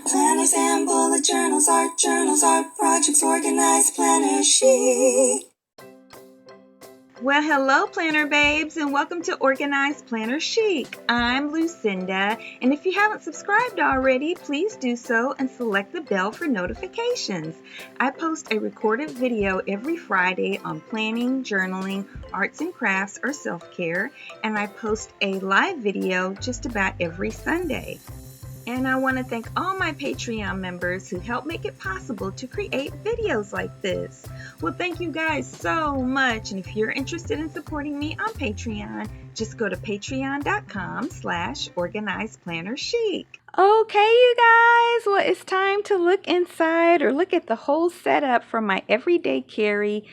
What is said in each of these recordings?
Planners and bullet journals, art projects, organized planner chic. Well, hello, Planner Babes, and welcome to Organized Planner Chic. I'm Lucinda, and if you haven't subscribed already, please do so and select the bell for notifications. I post a recorded video every Friday on planning, journaling, arts and crafts, or self-care, and I post a live video just about every Sunday. And I want to thank all my Patreon members who help make it possible to create videos like this. Well, thank you guys so much. And if you're interested in supporting me on Patreon, just go to patreon.com/organizedplannerchic. Okay, you guys. Well, it's time to look inside or look at the whole setup for my everyday carry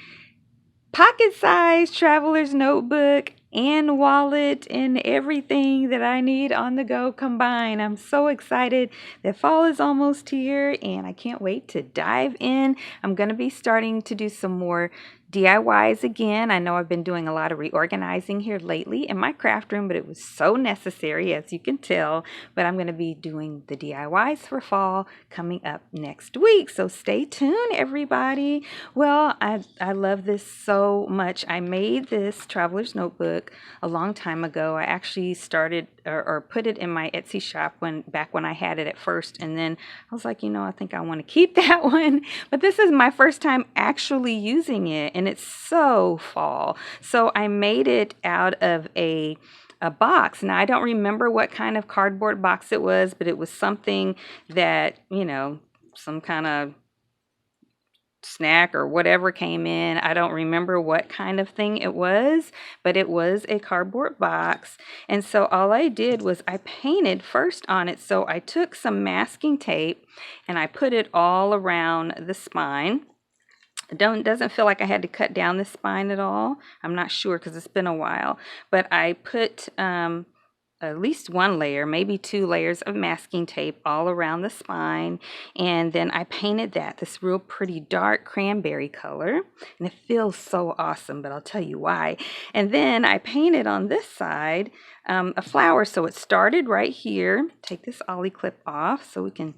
pocket-sized traveler's notebook and wallet and everything that I need on the go combined. I'm so excited that fall is almost here and I can't wait to dive in. I'm going to be starting to do some more DIYs again. I know I've been doing a lot of reorganizing here lately in my craft room, but it was so necessary, as you can tell. But I'm going to be doing the DIYs for fall coming up next week. So stay tuned, everybody. Well, I love this so much. I made this traveler's notebook a long time ago. I actually started or put it in my Etsy shop back when I had it at first, and then I was like, I think I want to keep that one. But this is my first time actually using it, and it's so fall. So I made it out of a box. Now, I don't remember what kind of cardboard box it was, but it was something that, some kind of snack or whatever came in. I don't remember what kind of thing it was, but it was a cardboard box. And so all I did was I painted first on it. So I took some masking tape and I put it all around the spine. Doesn't feel like I had to cut down the spine at all. I'm not sure because it's been a while, but I put at least one layer, maybe 2 layers of masking tape all around the spine. And then I painted this real pretty dark cranberry color. And it feels so awesome, but I'll tell you why. And then I painted on this side a flower. So it started right here. Take this ollie clip off so we can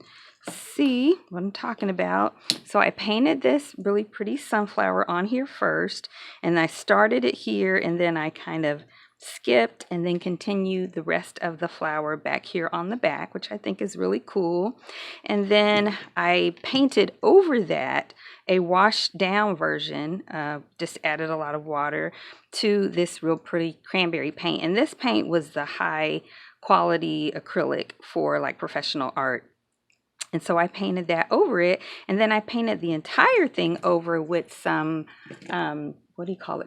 see what I'm talking about. So I painted this really pretty sunflower on here first. And I started it here, and then I kind of skipped and then continued the rest of the flower back here on the back, which I think is really cool. And then I painted over that a washed down version, just added a lot of water to this real pretty cranberry paint. And this paint was the high quality acrylic for like professional art. And so I painted that over it, and then I painted the entire thing over with some,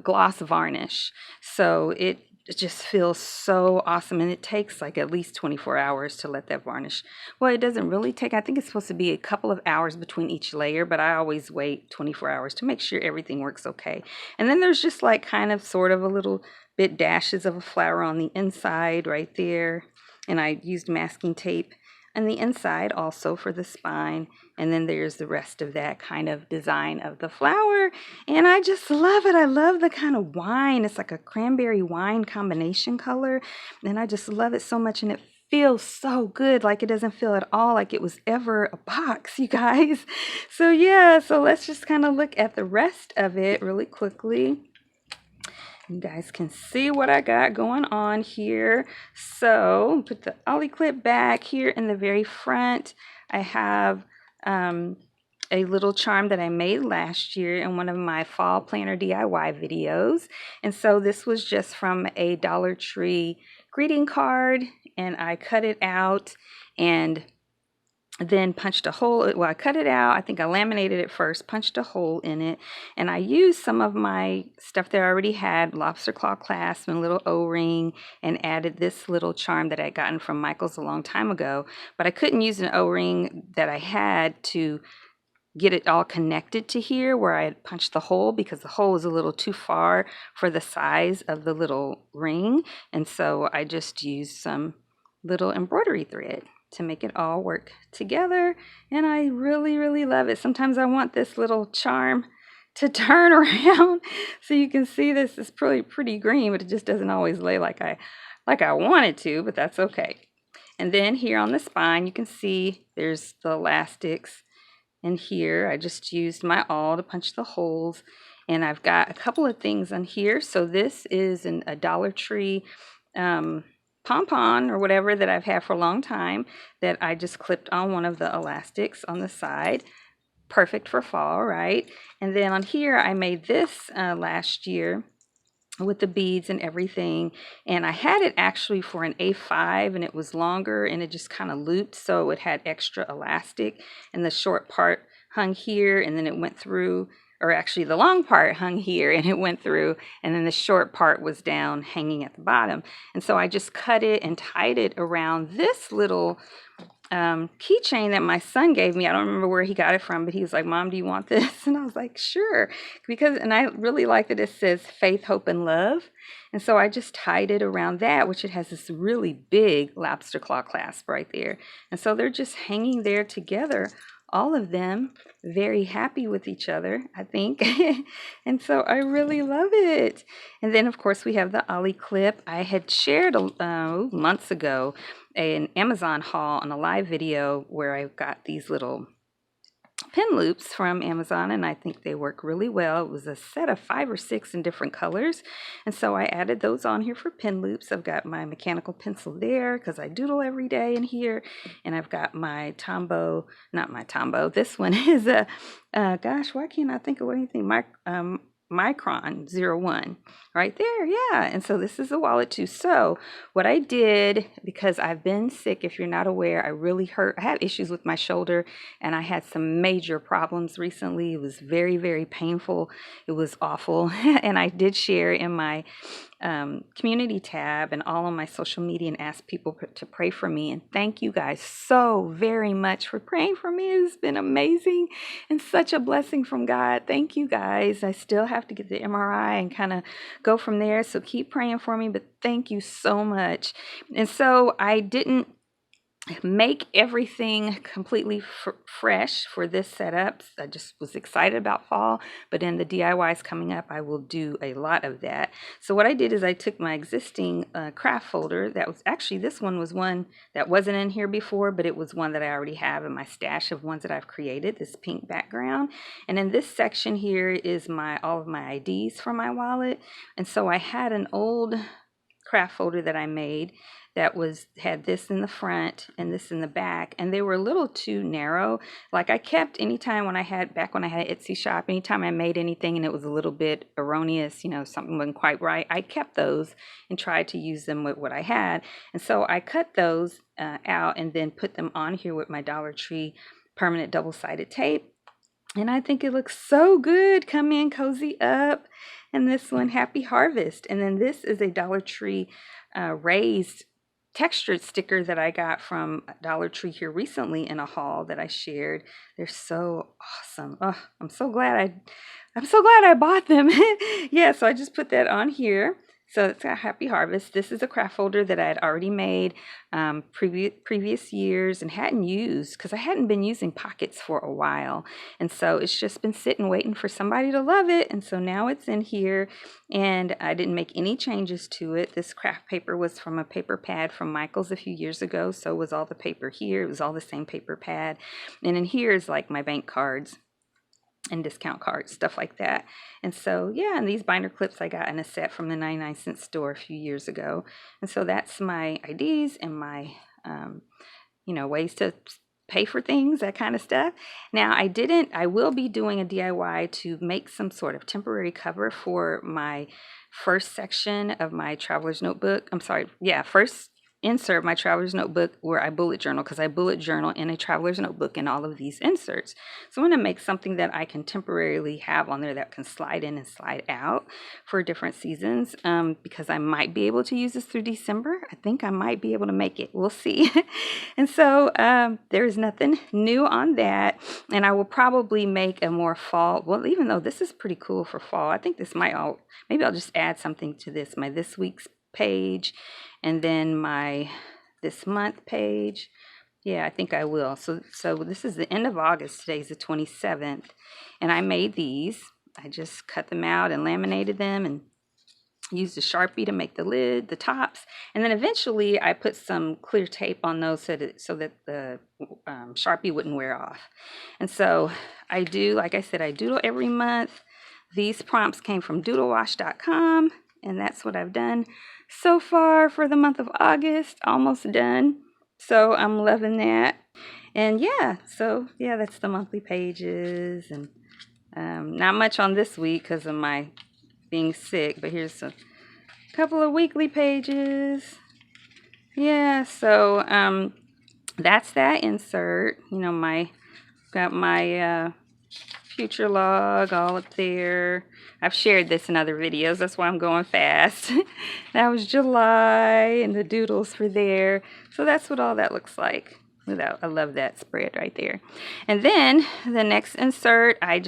gloss varnish. So it just feels so awesome, and it takes like at least 24 hours to let that varnish. Well, it doesn't really take, I think it's supposed to be a couple of hours between each layer, but I always wait 24 hours to make sure everything works okay. And then there's just like kind of sort of a little bit dashes of a flower on the inside right there, and I used masking tape and the inside also for the spine. And then there's the rest of that kind of design of the flower. And I just love it. I love the kind of wine. It's like a cranberry wine combination color. And I just love it so much. And it feels so good. Like it doesn't feel at all like it was ever a box, you guys. So yeah, so let's just kind of look at the rest of it really quickly. You guys can see what I got going on here. So put the ollie clip back here in the very front. I have a little charm that I made last year in one of my fall planner DIY videos. And so this was just from a Dollar Tree greeting card, and I cut it out and then punched a hole. Well, I cut it out. I think I laminated it first, punched a hole in it, and I used some of my stuff that I already had, lobster claw clasp and a little O-ring, and added this little charm that I'd gotten from Michael's a long time ago. But I couldn't use an O-ring that I had to get it all connected to here where I had punched the hole, because the hole is a little too far for the size of the little ring. And so I just used some little embroidery thread to make it all work together, and I really, really love it. Sometimes I want this little charm to turn around so you can see this is pretty green, but it just doesn't always lay like I want it to, but that's okay. And then here on the spine, you can see there's the elastics. And here I just used my awl to punch the holes. And I've got a couple of things on here. So this is a Dollar Tree pom-pom or whatever that I've had for a long time that I just clipped on one of the elastics on the side. Perfect for fall, right? And then on here I made this last year with the beads and everything, and I had it actually for an A5, and it was longer and it just kind of looped, so it had extra elastic, and the short part hung here and then it went through, or actually the long part hung here and it went through, and then the short part was down hanging at the bottom. And so I just cut it and tied it around this little keychain that my son gave me. I don't remember where he got it from, but he was like, "Mom, do you want this?" And I was like, "Sure," and I really like that it says faith, hope, and love. And so I just tied it around that, which it has this really big lobster claw clasp right there. And so they're just hanging there together, all of them, very happy with each other, I think. And so I really love it. And then, of course, we have the Ollie clip. I had shared months ago an Amazon haul on a live video where I got these little pin loops from Amazon, and I think they work really well. It was a set of 5 or 6 in different colors, and so I added those on here for pin loops. I've got my mechanical pencil there because I doodle every day in here, and I've got my Tombow, not my Tombow, this one is a, gosh, why can't I think of anything, Micron 01 right there. Yeah. And so this is a wallet too. So what I did, because I've been sick, if you're not aware, I have issues with my shoulder, and I had some major problems recently. It was very, very painful. It was awful. And I did share in my community tab and all on my social media and ask people to pray for me. And thank you guys so very much for praying for me. It's been amazing and such a blessing from God. Thank you guys. I still have to get the MRI and kind of go from there. So keep praying for me, but thank you so much. And so I didn't make everything completely fresh for this setup. I just was excited about fall, but in the DIYs coming up, I will do a lot of that. So what I did is I took my existing craft folder. That was actually, this one was one that wasn't in here before, but it was one that I already have in my stash of ones that I've created, this pink background. And in this section here is all of my IDs for my wallet. And so I had an old craft folder that I made that had this in the front and this in the back, and they were a little too narrow. Like I kept, back when I had an Etsy shop, anytime I made anything and it was a little bit erroneous, something wasn't quite right, I kept those and tried to use them with what I had. And so I cut those out and then put them on here with my Dollar Tree permanent double-sided tape. And I think it looks so good. Come in, cozy up. And this one, Happy Harvest. And then this is a Dollar Tree raised textured sticker that I got from Dollar Tree here recently in a haul that I shared. They're so awesome. Oh, I'm so glad I bought them. Yeah, so I just put that on here. So it's got Happy Harvest. This is a craft folder that I had already made previous years and hadn't used because I hadn't been using pockets for a while. And so it's just been sitting waiting for somebody to love it. And so now it's in here, and I didn't make any changes to it. This craft paper was from a paper pad from Michael's a few years ago. So was all the paper here. It was all the same paper pad. And in here is like my bank cards and discount cards, stuff like that. And so, yeah, and these binder clips I got in a set from the 99-cent store a few years ago. And so that's my IDs and my, ways to pay for things, that kind of stuff. Now, I will be doing a DIY to make some sort of temporary cover for my first section of my traveler's notebook. First insert my traveler's notebook where I bullet journal, because I bullet journal in a traveler's notebook in all of these inserts. So I'm going to make something that I can temporarily have on there that can slide in and slide out for different seasons, because I might be able to use this through December. I think I might be able to make it. We'll see. And so there is nothing new on that. And I will probably make a more fall, well, even though this is pretty cool for fall, I think this maybe I'll just add something to this, my this week's page, and then my this month page. Yeah, I think I will. So this is the end of August. Today's the 27th, and I made these. I just cut them out and laminated them and Used a Sharpie to make the lid, the tops, and then eventually I put some clear tape on those so that the Sharpie wouldn't wear off. And so I do, like I said, I doodle every month. These prompts came from doodlewash.com, and that's what I've done so far for the month of August. Almost done. So I'm loving that. And yeah, so yeah, that's the monthly pages, and not much on this week because of my being sick, but here's a couple of weekly pages. Yeah, so that's that insert. You know, got my future log all up there. I've shared this in other videos, that's why I'm going fast. That was July, and the doodles for there. So that's what all that looks like. I love that spread right there. And then the next insert, I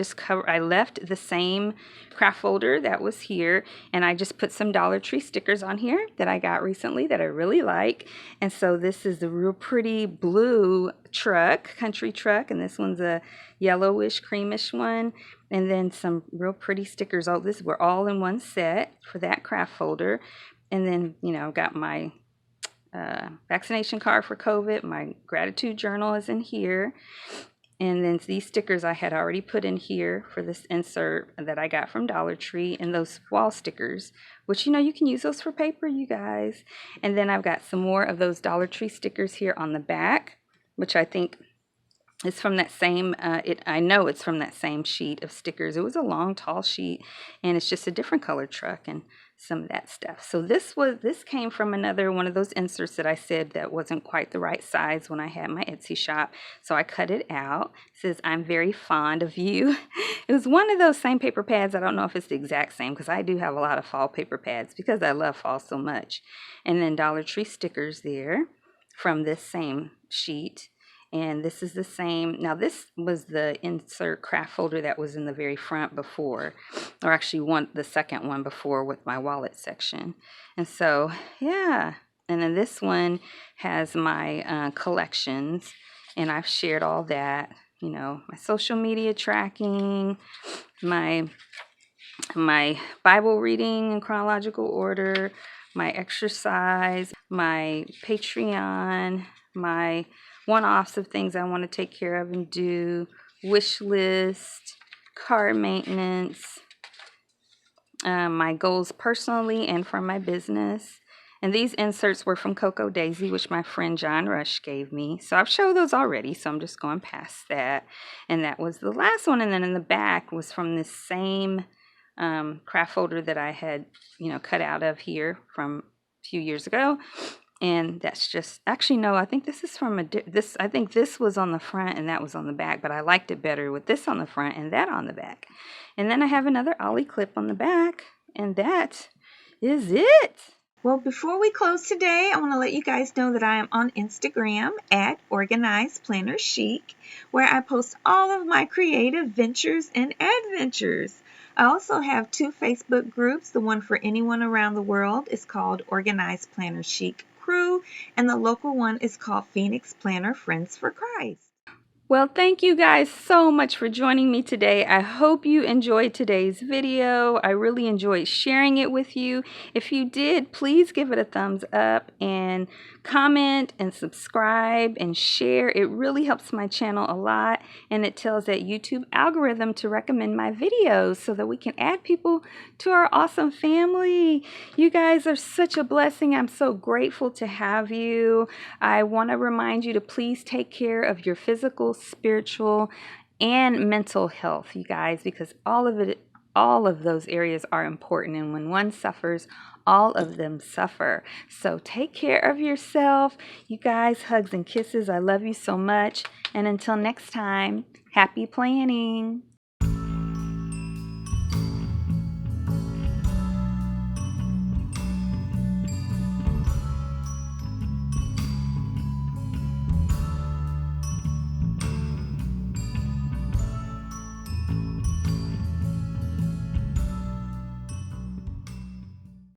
left the same craft folder that was here, and I just put some Dollar Tree stickers on here that I got recently that I really like. And so this is the real pretty blue truck, country truck, and this one's a yellowish, creamish one. And then some real pretty stickers. Oh, this were all in one set for that craft folder. And then, you know, got my vaccination card for COVID. My gratitude journal is in here. And then these stickers I had already put in here for this insert that I got from Dollar Tree, and those wall stickers, which, you know, you can use those for paper, you guys. And then I've got some more of those Dollar Tree stickers here on the back, which I think is from that same, I know it's from that same sheet of stickers. It was a long, tall sheet, and it's just a different color truck and some of that stuff. So this came from another one of those inserts that I said that wasn't quite the right size when I had my Etsy shop. So I cut it out. It says, "I'm very fond of you." It was one of those same paper pads. I don't know if it's the exact same, because I do have a lot of fall paper pads because I love fall so much. And then Dollar Tree stickers there from this same sheet. And this is the same. Now, this was the insert craft folder that was in the very front before, or actually the second one before with my wallet section. And so, yeah. And then this one has my collections, and I've shared all that, you know, my social media tracking, my Bible reading in chronological order, my exercise, my Patreon, my one-offs of things I want to take care of and do, wish list, car maintenance, my goals personally and for my business. And these inserts were from Cocoa Daisy, which my friend John Rush gave me. So I've showed those already, so I'm just going past that. And that was the last one. And then in the back was from this same craft folder that I had, you know, cut out of here from a few years ago. And that's just, actually, no, I think this is from I think this was on the front and that was on the back, but I liked it better with this on the front and that on the back. And then I have another Ollie clip on the back, and that is it. Well, before we close today, I want to let you guys know that I am on Instagram at Organized Planner Chic, where I post all of my creative ventures and adventures. I also have 2 Facebook groups. The one for anyone around the world is called Organized Planner Chic Crew, and the local one is called Phoenix Planner Friends for Christ. Well, thank you guys so much for joining me today. I hope you enjoyed today's video. I really enjoyed sharing it with you. If you did, please give it a thumbs up and comment and subscribe and share. It really helps my channel a lot, and it tells that YouTube algorithm to recommend my videos so that we can add people to our awesome family. You guys are such a blessing. I'm so grateful to have you. I want to remind you to please take care of your physical, spiritual, and mental health, you guys, because all of those areas are important, and when one suffers, all of them suffer. So take care of yourself. You guys, hugs and kisses. I love you so much. And until next time, happy planning.